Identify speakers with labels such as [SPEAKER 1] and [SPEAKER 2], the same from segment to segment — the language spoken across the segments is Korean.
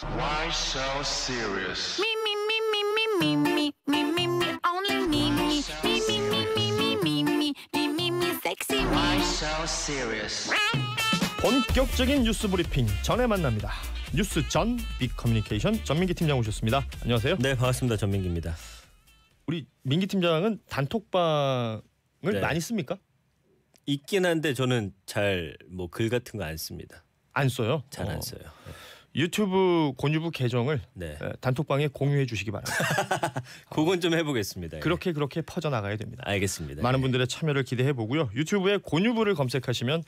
[SPEAKER 1] Why so serious?
[SPEAKER 2] Me, me, me, me, me, me, me, me, me, me, only me, me, me, me, me, me, me, me, me, me, me, me, sexy me.
[SPEAKER 1] Why so serious?
[SPEAKER 3] 본격적인 뉴스 브리핑 전에 만납니다. 뉴스 전 빅커뮤니케이션 전민기 팀장 오셨습니다. 안녕하세요.
[SPEAKER 4] 네, 반갑습니다. 전민기입니다.
[SPEAKER 3] 우리 민기 팀장은 단톡방을
[SPEAKER 4] 네.
[SPEAKER 3] 많이 씁니까?
[SPEAKER 4] 있긴 한데 저는 잘 뭐 글 같은 거 안 씁니다.
[SPEAKER 3] 안 써요?
[SPEAKER 4] 잘 안 써요.
[SPEAKER 3] 유튜브 곤유부 계정을
[SPEAKER 4] 네.
[SPEAKER 3] 단톡방에 공유해 주시기 바랍니다.
[SPEAKER 4] 그건 좀 해보겠습니다. 예.
[SPEAKER 3] 그렇게 퍼져나가야 됩니다.
[SPEAKER 4] 알겠습니다.
[SPEAKER 3] 많은
[SPEAKER 4] 예.
[SPEAKER 3] 분들의 참여를 기대해 보고요. 유튜브에 곤유부를 검색하시면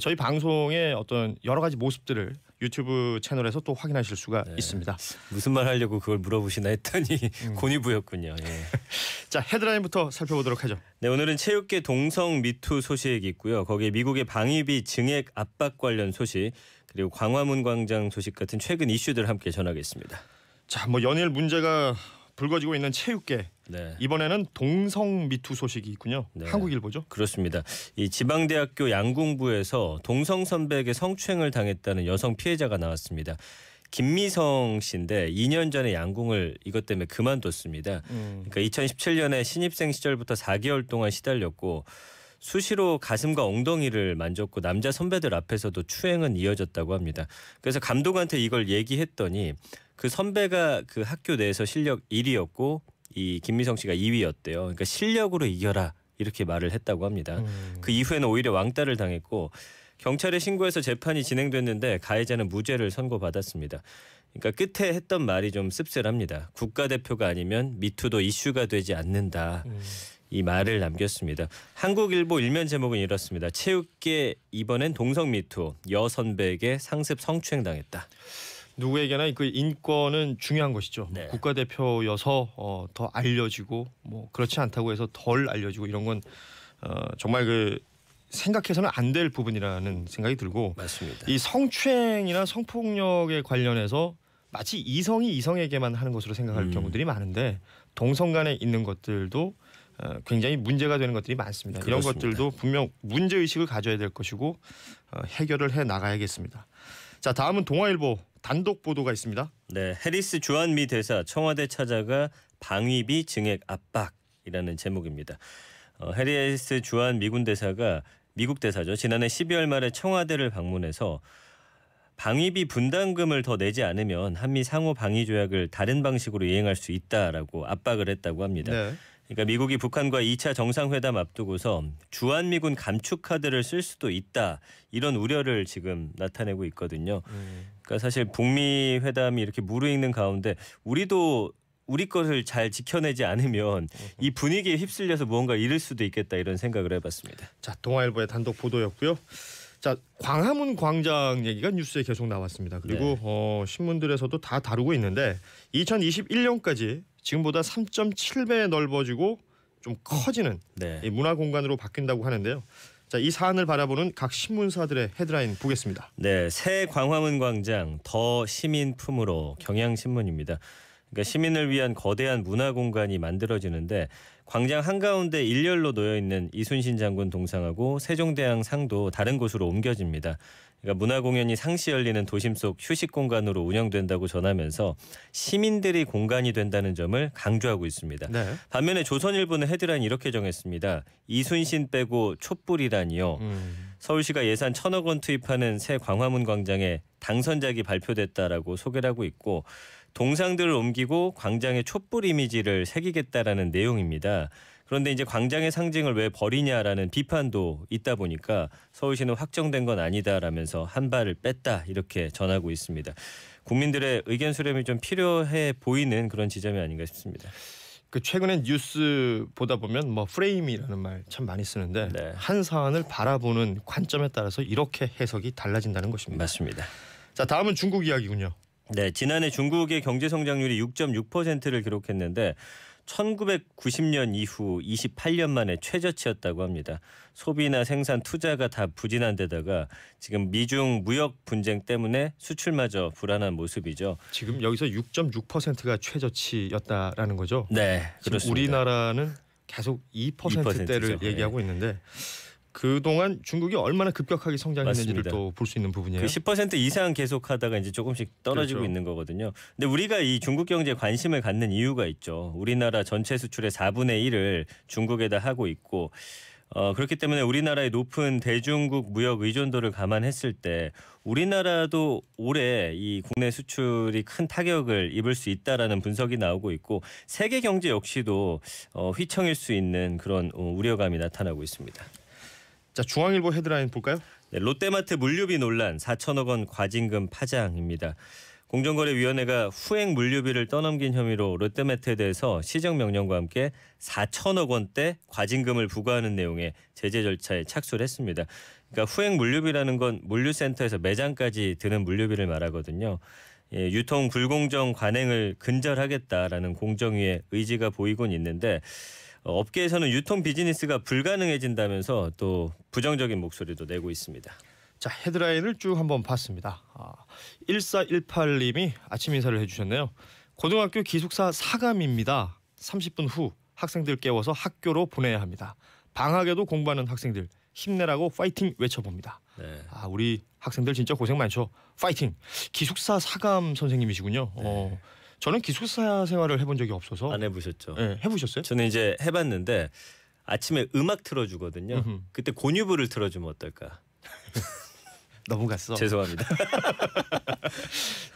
[SPEAKER 3] 저희 방송의 어떤 여러 가지 모습들을 유튜브 채널에서 또 확인하실 수가 있습니다.
[SPEAKER 4] 무슨 말 하려고 그걸 물어보시나 했더니 곤유부였군요. 예.
[SPEAKER 3] 자, 헤드라인부터 살펴보도록 하죠.
[SPEAKER 4] 네, 오늘은 체육계 동성 미투 소식이 있고요. 거기에 미국의 방위비 증액 압박 관련 소식, 그리고 광화문 광장 소식 같은 최근 이슈들 함께 전하겠습니다.
[SPEAKER 3] 자, 뭐 연일 문제가 불거지고 있는 체육계.
[SPEAKER 4] 네.
[SPEAKER 3] 이번에는 동성 미투 소식이 있군요.
[SPEAKER 4] 네.
[SPEAKER 3] 한국일보죠.
[SPEAKER 4] 그렇습니다. 이 지방대학교 양궁부에서 동성 선배에게 성추행을 당했다는 여성 피해자가 나왔습니다. 김미성 씨인데 2년 전에 양궁을 이것 때문에 그만뒀습니다. 그러니까 2017년에 신입생 시절부터 4개월 동안 시달렸고 수시로 가슴과 엉덩이를 만졌고 남자 선배들 앞에서도 추행은 이어졌다고 합니다. 그래서 감독한테 이걸 얘기했더니 그 선배가 그 학교 내에서 실력 1위였고 이 김미성 씨가 2위였대요. 그러니까 실력으로 이겨라 이렇게 말을 했다고 합니다. 그 이후에는 오히려 왕따를 당했고 경찰에 신고해서 재판이 진행됐는데 가해자는 무죄를 선고받았습니다. 그러니까 끝에 했던 말이 좀 씁쓸합니다. 국가대표가 아니면 미투도 이슈가 되지 않는다. 이 말을 남겼습니다. 한국일보 일면 제목은 이렇습니다. 체육계 이번엔 동성 미투, 여선배에게 상습 성추행 당했다.
[SPEAKER 3] 누구에게나 그 인권은 중요한 것이죠.
[SPEAKER 4] 네.
[SPEAKER 3] 국가대표여서 더 알려지고 뭐 그렇지 않다고 해서 덜 알려지고 이런 건 정말 그 생각해서는 안 될 부분이라는 생각이 들고
[SPEAKER 4] 맞습니다.
[SPEAKER 3] 이 성추행이나 성폭력에 관련해서 마치 이성이 이성에게만 하는 것으로 생각할 경우들이 많은데 동성 간에 있는 것들도 굉장히 문제가 되는 것들이 많습니다.
[SPEAKER 4] 그렇습니다.
[SPEAKER 3] 이런 것들도 분명 문제의식을 가져야 될 것이고 해결을 해 나가야겠습니다. 자, 다음은 동아일보 단독 보도가 있습니다.
[SPEAKER 4] 네, 해리스 주한미 대사 청와대 찾아가 방위비 증액 압박이라는 제목입니다. 해리스 주한 미군 대사가 미국 대사죠. 지난해 12월 말에 청와대를 방문해서 방위비 분담금을 더 내지 않으면 한미 상호 방위 조약을 다른 방식으로 이행할 수 있다라고 압박을 했다고 합니다.
[SPEAKER 3] 네.
[SPEAKER 4] 그러니까 미국이 북한과 2차 정상회담 앞두고서 주한미군 감축 카드를 쓸 수도 있다 이런 우려를 지금 나타내고 있거든요. 그러니까 사실 북미 회담이 이렇게 무르익는 가운데 우리도 우리 것을 잘 지켜내지 않으면 이 분위기에 휩쓸려서 무언가 잃을 수도 있겠다 이런 생각을 해봤습니다.
[SPEAKER 3] 자, 동아일보의 단독 보도였고요. 자, 광화문 광장 얘기가 뉴스에 계속 나왔습니다. 그리고 신문들에서도 다 다루고 있는데 2021년까지 지금보다 3.7배 넓어지고 좀 커지는
[SPEAKER 4] 네.
[SPEAKER 3] 이 문화 공간으로 바뀐다고 하는데요. 자, 이 사안을 바라보는 각 신문사들의 헤드라인 보겠습니다.
[SPEAKER 4] 네, 새 광화문 광장 더 시민 품으로 경향신문입니다. 그러니까 시민을 위한 거대한 문화 공간이 만들어지는데 광장 한가운데 일렬로 놓여 있는 이순신 장군 동상하고 세종대왕 상도 다른 곳으로 옮겨집니다. 그러니까 문화 공연이 상시 열리는 도심 속 휴식 공간으로 운영된다고 전하면서 시민들이 공간이 된다는 점을 강조하고 있습니다.
[SPEAKER 3] 네.
[SPEAKER 4] 반면에 조선일보는 헤드라인 이렇게 정했습니다. 이순신 빼고 촛불이라니요. 서울시가 예산 1,000억 원 투입하는 새 광화문 광장에 당선작이 발표됐다라고 소개를 하고 있고 동상들을 옮기고 광장에 촛불 이미지를 새기겠다라는 내용입니다. 그런데 이제 광장의 상징을 왜 버리냐라는 비판도 있다 보니까 서울시는 확정된 건 아니다라면서 한 발을 뺐다 이렇게 전하고 있습니다. 국민들의 의견 수렴이 좀 필요해 보이는 그런 지점이 아닌가 싶습니다.
[SPEAKER 3] 그 최근에 뉴스 보다 보면 뭐 프레임이라는 말 참 많이 쓰는데
[SPEAKER 4] 네.
[SPEAKER 3] 한 사안을 바라보는 관점에 따라서 이렇게 해석이 달라진다는 것입니다.
[SPEAKER 4] 맞습니다.
[SPEAKER 3] 자, 다음은 중국 이야기군요.
[SPEAKER 4] 네, 지난해 중국의 경제 성장률이 6.6%를 기록했는데 1990년 이후 28년 만에 최저치였다고 합니다. 소비나 생산, 투자가 다 부진한 데다가 지금 미중 무역 분쟁 때문에 수출마저 불안한 모습이죠.
[SPEAKER 3] 지금 여기서 6.6%가 최저치였다라는 거죠.
[SPEAKER 4] 네,
[SPEAKER 3] 지금
[SPEAKER 4] 그렇습니다.
[SPEAKER 3] 우리나라는 계속 2%대를
[SPEAKER 4] 2%죠.
[SPEAKER 3] 얘기하고 있는데 그동안 중국이 얼마나 급격하게 성장했는지를
[SPEAKER 4] 맞습니다.
[SPEAKER 3] 또 볼 수 있는 부분이에요.
[SPEAKER 4] 그 10% 이상 계속하다가 이제 조금씩 떨어지고
[SPEAKER 3] 그렇죠.
[SPEAKER 4] 있는 거거든요. 근데 우리가 이 중국 경제에 관심을 갖는 이유가 있죠. 우리나라 전체 수출의 4분의 1을 중국에다 하고 있고 그렇기 때문에 우리나라의 높은 대중국 무역 의존도를 감안했을 때 우리나라도 올해 이 국내 수출이 큰 타격을 입을 수 있다라는 분석이 나오고 있고 세계 경제 역시도 휘청일 수 있는 그런 우려감이 나타나고 있습니다.
[SPEAKER 3] 자, 중앙일보 헤드라인 볼까요?
[SPEAKER 4] 네, 롯데마트 물류비 논란 4천억 원 과징금 파장입니다. 공정거래위원회가 후행 물류비를 떠넘긴 혐의로 롯데마트에 대해서 시정명령과 함께 4천억 원대 과징금을 부과하는 내용의 제재 절차에 착수를 했습니다. 그러니까 후행 물류비라는 건 물류센터에서 매장까지 드는 물류비를 말하거든요. 예, 유통 불공정 관행을 근절하겠다라는 공정위의 의지가 보이곤 있는데 업계에서는 유통 비즈니스가 불가능해진다면서 또 부정적인 목소리도 내고 있습니다.
[SPEAKER 3] 자, 헤드라인을 쭉 한번 봤습니다. 1418님이 아침 인사를 해주셨네요. 고등학교 기숙사 사감입니다. 30분 후 학생들 깨워서 학교로 보내야 합니다. 방학에도 공부하는 학생들 힘내라고 파이팅 외쳐봅니다.
[SPEAKER 4] 네.
[SPEAKER 3] 우리 학생들 진짜 고생 많죠. 파이팅. 기숙사 사감 선생님이시군요.
[SPEAKER 4] 네.
[SPEAKER 3] 저는 기숙사 생활을 해본 적이 없어서.
[SPEAKER 4] 안 해보셨죠?
[SPEAKER 3] 네, 해보셨어요?
[SPEAKER 4] 저는 이제 해봤는데 아침에 음악 틀어주거든요.
[SPEAKER 3] 음흠.
[SPEAKER 4] 그때 곤유부를 틀어주면 어떨까?
[SPEAKER 3] 너무 갔어.
[SPEAKER 4] 죄송합니다.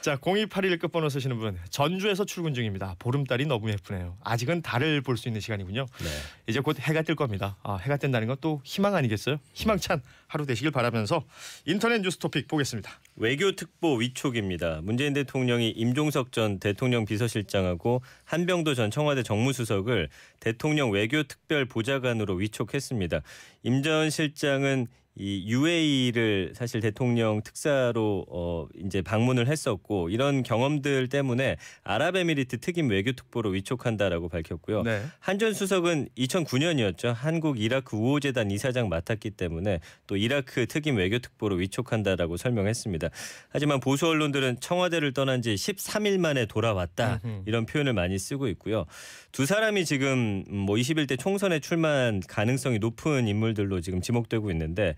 [SPEAKER 3] 자, 0281 끝번호 쓰시는 분 전주에서 출근 중입니다. 보름달이 너무 예쁘네요. 아직은 달을 볼 수 있는 시간이군요.
[SPEAKER 4] 네.
[SPEAKER 3] 이제 곧 해가 뜰 겁니다. 해가 뜬다는 건 또 희망 아니겠어요? 희망찬 하루 되시길 바라면서 인터넷 뉴스 토픽 보겠습니다.
[SPEAKER 4] 외교특보 위촉입니다. 문재인 대통령이 임종석 전 대통령 비서실장하고 한병도 전 청와대 정무수석을 대통령 외교특별보좌관으로 위촉했습니다. 임 전 실장은 이 UAE를 사실 대통령 특사로 이제 방문을 했었고 이런 경험들 때문에 아랍에미리트 특임 외교특보로 위촉한다라고 밝혔고요.
[SPEAKER 3] 네.
[SPEAKER 4] 한 전 수석은 2009년이었죠. 한국 이라크 우호재단 이사장 맡았기 때문에 또 이라크 특임 외교특보로 위촉한다라고 설명했습니다. 하지만 보수 언론들은 청와대를 떠난 지 13일 만에 돌아왔다 이런 표현을 많이 쓰고 있고요. 두 사람이 지금 21대 총선에 출마한 가능성이 높은 인물들로 지금 지목되고 있는데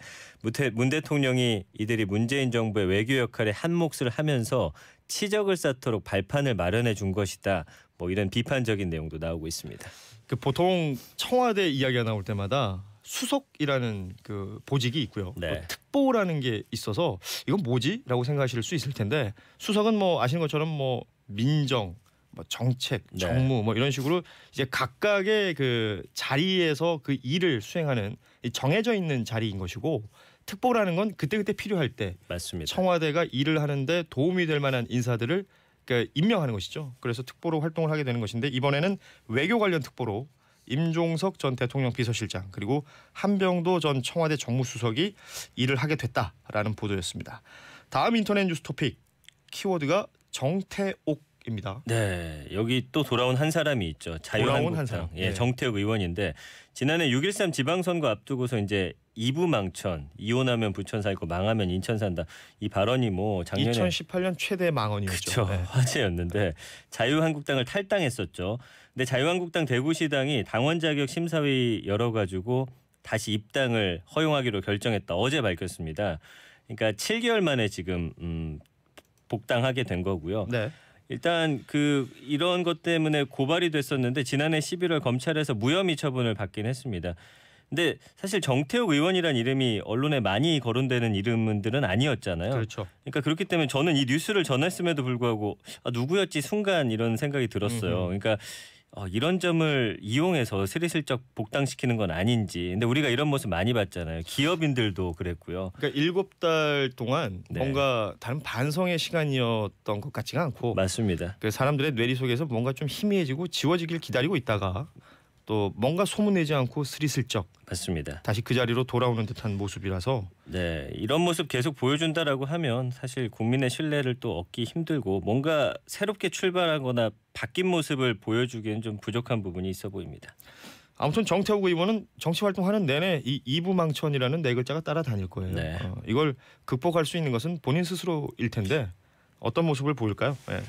[SPEAKER 4] 문 대통령이 이들이 문재인 정부의 외교 역할에 한 몫을 하면서 치적을 쌓도록 발판을 마련해 준 것이다. 이런 비판적인 내용도 나오고 있습니다.
[SPEAKER 3] 보통 청와대 이야기가 나올 때마다 수석이라는 그 보직이 있고요.
[SPEAKER 4] 네.
[SPEAKER 3] 또 특보라는 게 있어서 이건 뭐지?라고 생각하실 수 있을 텐데 수석은 아시는 것처럼 민정, 정책, 정무 이런 식으로 이제 각각의 그 자리에서 그 일을 수행하는 정해져 있는 자리인 것이고 특보라는 건 그때그때 필요할 때
[SPEAKER 4] 맞습니다.
[SPEAKER 3] 청와대가 일을 하는데 도움이 될 만한 인사들을 임명하는 것이죠. 그래서 특보로 활동을 하게 되는 것인데 이번에는 외교 관련 특보로 임종석 전 대통령 비서실장 그리고 한병도 전 청와대 정무수석이 일을 하게 됐다라는 보도였습니다. 다음 인터넷 뉴스 토픽 키워드가 정태옥입니다.
[SPEAKER 4] 네, 여기 또 돌아온 한 사람이 있죠.
[SPEAKER 3] 돌아온 한
[SPEAKER 4] 자유한국당.
[SPEAKER 3] 사람.
[SPEAKER 4] 예,
[SPEAKER 3] 네.
[SPEAKER 4] 정태욱 의원인데 지난해 6.13 지방선거 앞두고서 이제 이부망천, 이혼하면 부천 살고 망하면 인천 산다. 이 발언이 작년에
[SPEAKER 3] 2018년 최대 망언이었죠.
[SPEAKER 4] 그렇죠. 화제였는데 자유한국당을 탈당했었죠. 근데 자유한국당 대구시당이 당원 자격 심사위 열어가지고 다시 입당을 허용하기로 결정했다. 어제 밝혔습니다. 그러니까 7개월 만에 지금 복당하게 된 거고요.
[SPEAKER 3] 네.
[SPEAKER 4] 일단 이런 것 때문에 고발이 됐었는데 지난해 11월 검찰에서 무혐의 처분을 받긴 했습니다. 근데 사실 정태욱 의원이란 이름이 언론에 많이 거론되는 이름들은 아니었잖아요.
[SPEAKER 3] 그렇죠.
[SPEAKER 4] 그러니까 그렇기 때문에 저는 이 뉴스를 전했음에도 불구하고 누구였지 순간 이런 생각이 들었어요. 그러니까 이런 점을 이용해서 스리슬쩍 복당시키는 건 아닌지. 근데 우리가 이런 모습 많이 봤잖아요. 기업인들도 그랬고요.
[SPEAKER 3] 그러니까 7달 동안
[SPEAKER 4] 네.
[SPEAKER 3] 뭔가 다른 반성의 시간이었던 것 같지가 않고
[SPEAKER 4] 맞습니다.
[SPEAKER 3] 사람들의 뇌리 속에서 뭔가 좀 희미해지고 지워지길 기다리고 있다가 또 뭔가 소문내지 않고 스리슬쩍
[SPEAKER 4] 맞습니다.
[SPEAKER 3] 다시 그 자리로 돌아오는 듯한 모습이라서
[SPEAKER 4] 네, 이런 모습 계속 보여준다라고 하면 사실 국민의 신뢰를 또 얻기 힘들고 뭔가 새롭게 출발하거나 바뀐 모습을 보여주기엔 좀 부족한 부분이 있어 보입니다.
[SPEAKER 3] 아무튼 정태욱 의원은 정치 활동하는 내내 이 이부망천이라는 네 글자가 따라다닐 거예요.
[SPEAKER 4] 네.
[SPEAKER 3] 이걸 극복할 수 있는 것은 본인 스스로일 텐데 어떤 모습을 보일까요? 네.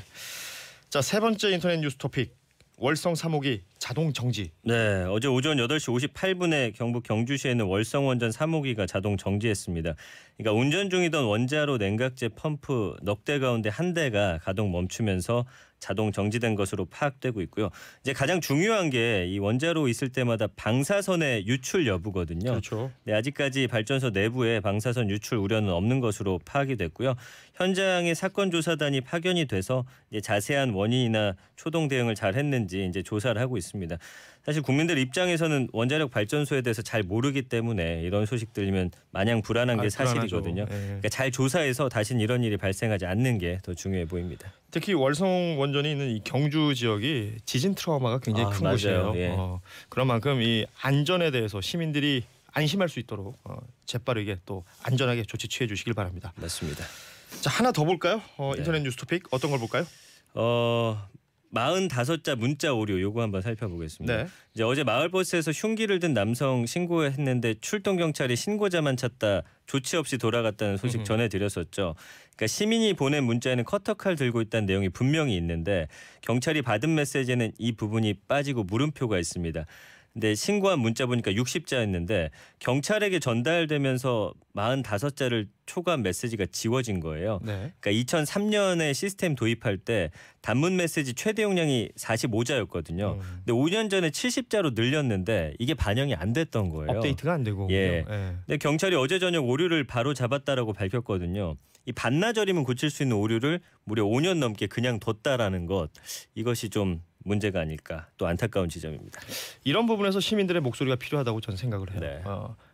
[SPEAKER 3] 자, 세 번째 인터넷 뉴스 토픽 월성 3호기 자동 정지.
[SPEAKER 4] 네, 어제 오전 8시 58분에 경북 경주시에 있는 월성원전 3호기가 자동 정지했습니다. 그러니까 운전 중이던 원자로 냉각제 펌프 넉 대 가운데 한 대가 가동 멈추면서 자동 정지된 것으로 파악되고 있고요. 이제 가장 중요한 게 이 원자로 있을 때마다 방사선의 유출 여부거든요.
[SPEAKER 3] 그렇죠.
[SPEAKER 4] 네, 아직까지 발전소 내부에 방사선 유출 우려는 없는 것으로 파악이 됐고요. 현장에 사건 조사단이 파견이 돼서 이제 자세한 원인이나 초동 대응을 잘 했는지 이제 조사를 하고 있습니다. 사실 국민들 입장에서는 원자력 발전소에 대해서 잘 모르기 때문에 이런 소식 들리면 마냥 불안한 게 사실이거든요.
[SPEAKER 3] 네.
[SPEAKER 4] 그러니까 잘 조사해서 다시는 이런 일이 발생하지 않는 게 더 중요해 보입니다.
[SPEAKER 3] 특히 월성 원전이 있는 이 경주 지역이 지진 트라우마가 굉장히 큰
[SPEAKER 4] 맞아요.
[SPEAKER 3] 곳이에요.
[SPEAKER 4] 예.
[SPEAKER 3] 그런 만큼 이 안전에 대해서 시민들이 안심할 수 있도록 재빠르게 또 안전하게 조치 취해 주시길 바랍니다.
[SPEAKER 4] 맞습니다.
[SPEAKER 3] 자, 하나 더 볼까요?
[SPEAKER 4] 네.
[SPEAKER 3] 인터넷 뉴스 토픽 어떤 걸 볼까요?
[SPEAKER 4] 45자 문자 오류 요거 한번 살펴보겠습니다.
[SPEAKER 3] 네.
[SPEAKER 4] 이제 어제 마을버스에서 흉기를 든 남성 신고했는데 출동 경찰이 신고자만 찾다 조치 없이 돌아갔다는 소식 전해드렸었죠. 그러니까 시민이 보낸 문자에는 커터칼 들고 있다는 내용이 분명히 있는데 경찰이 받은 메시지에는 이 부분이 빠지고 물음표가 있습니다. 근데 신고한 문자 보니까 60자였는데 경찰에게 전달되면서 45자를 초과한 메시지가 지워진 거예요.
[SPEAKER 3] 네.
[SPEAKER 4] 그러니까 2003년에 시스템 도입할 때 단문 메시지 최대 용량이 45자였거든요. 근데 5년 전에 70자로 늘렸는데 이게 반영이 안 됐던 거예요.
[SPEAKER 3] 업데이트가 안 되고.
[SPEAKER 4] 예.
[SPEAKER 3] 예.
[SPEAKER 4] 근데 경찰이 어제 저녁 오류를 바로 잡았다라고 밝혔거든요. 이 반나절이면 고칠 수 있는 오류를 무려 5년 넘게 그냥 뒀다라는 것, 이것이 좀 문제가 아닐까, 또 안타까운 지점입니다.
[SPEAKER 3] 이런 부분에서 시민들의 목소리가 필요하다고 저는 생각을 해요.
[SPEAKER 4] 네.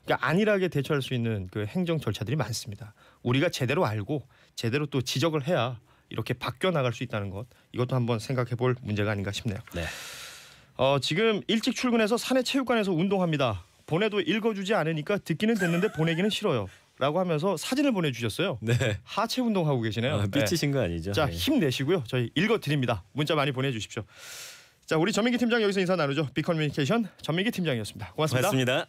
[SPEAKER 3] 그러니까 안일하게 대처할 수 있는 그 행정 절차들이 많습니다. 우리가 제대로 알고 제대로 또 지적을 해야 이렇게 바뀌어 나갈 수 있다는 것, 이것도 한번 생각해 볼 문제가 아닌가 싶네요.
[SPEAKER 4] 네.
[SPEAKER 3] 지금 일찍 출근해서 사내 체육관에서 운동합니다. 보내도 읽어주지 않으니까 듣기는 듣는데 보내기는 싫어요. 라고 하면서 사진을 보내주셨어요.
[SPEAKER 4] 네.
[SPEAKER 3] 하체 운동하고 계시네요.
[SPEAKER 4] 삐치신 거 아니죠?
[SPEAKER 3] 자,
[SPEAKER 4] 네.
[SPEAKER 3] 힘내시고요. 저희 읽어드립니다. 문자 많이 보내주십시오. 자, 우리 전민기 팀장 여기서 인사 나누죠. 빅커뮤니케이션 전민기 팀장이었습니다. 고맙습니다.
[SPEAKER 4] 고맙습니다.